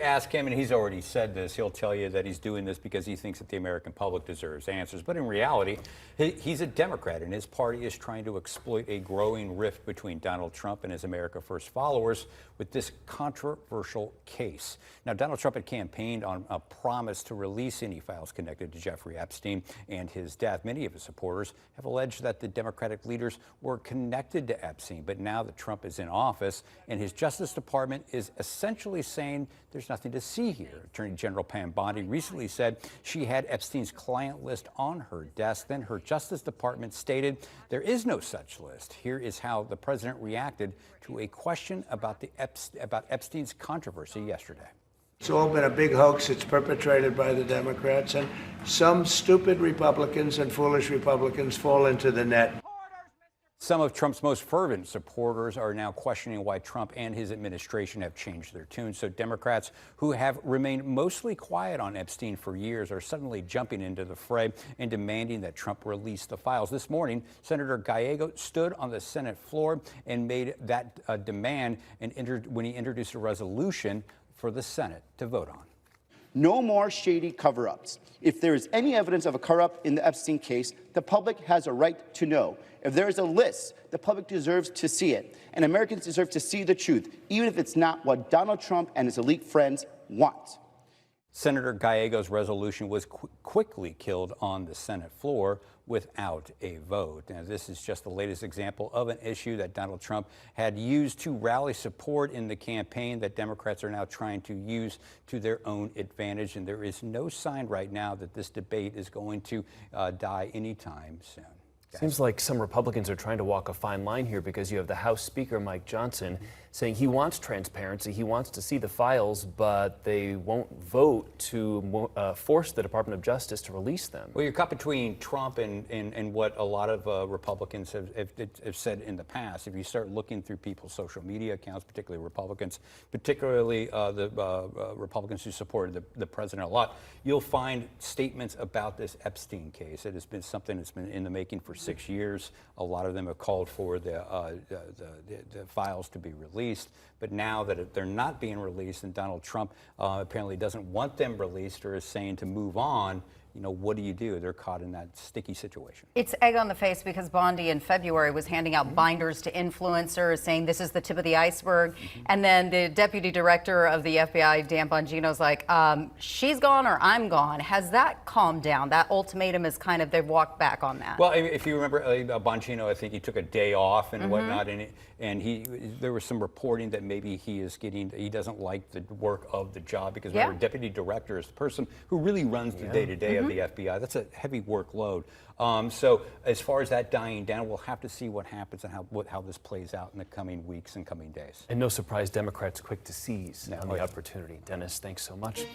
Ask him, and he's already said this, he'll tell you that he's doing this because he thinks that the American public deserves answers. But in reality, he's a Democrat, and his party is trying to exploit a growing rift between Donald Trump and his America First followers with this controversial case. Now, Donald Trump had campaigned on a promise to release any files connected to Jeffrey Epstein and his death. Many of his supporters have alleged that the Democratic leaders were connected to Epstein. But now that Trump is in office and his Justice Department is essentially saying there's nothing to see here. Attorney General Pam Bondi recently said she had Epstein's client list on her desk. Then her Justice Department stated there is no such list. Here is how the president reacted to a question about Epstein's controversy yesterday. It's all been a big hoax. It's perpetrated by the Democrats, and some stupid Republicans and foolish Republicans fall into the net. Some of Trump's most fervent supporters are now questioning why Trump and his administration have changed their tune. So Democrats who have remained mostly quiet on Epstein for years are suddenly jumping into the fray and demanding that Trump release the files. This morning, Senator Gallego stood on the Senate floor and made that demand when he introduced a resolution for the Senate to vote on. No more shady cover-ups. If there is any evidence of a cover-up in the Epstein case, the public has a right to know. If there is a list, the public deserves to see it. And Americans deserve to see the truth, even if it's not what Donald Trump and his elite friends want. Senator Gallego's resolution was quickly killed on the Senate floor without a vote. Now, this is just the latest example of an issue that Donald Trump had used to rally support in the campaign that Democrats are now trying to use to their own advantage. And there is no sign right now that this debate is going to die anytime soon. Seems like some Republicans are trying to walk a fine line here, because you have the House Speaker, Mike Johnson, saying he wants transparency, he wants to see the files, but they won't vote to force the Department of Justice to release them. Well, you're caught between Trump and what a lot of Republicans have said in the past. If you start looking through people's social media accounts, particularly Republicans, particularly the Republicans who supported the president a lot, you'll find statements about this Epstein case. It has been something that's been in the making for 6 years. A lot of them have called for the files to be released. But now that they're not being released, and Donald Trump apparently doesn't want them released, or is saying to move on, you know, what do? They're caught in that sticky situation. It's egg on the face, because Bondi in February was handing out binders to influencers saying this is the tip of the iceberg. And then the deputy director of the FBI, Dan Bongino's like, she's gone or I'm gone. Has that calmed down? That ultimatum is kind of, they've walked back on that. Well, if you remember, Bongino, I think he took a day off and whatnot, and there was some reporting that maybe he doesn't like the work of the job, because remember, deputy director is the person who really runs the day-to-day of the FBI. That's a heavy workload. So as far as that dying down, we'll have to see what happens and how this plays out in the coming weeks and coming days. And no surprise, Democrats quick to seize on the opportunity. Dennis, thanks so much.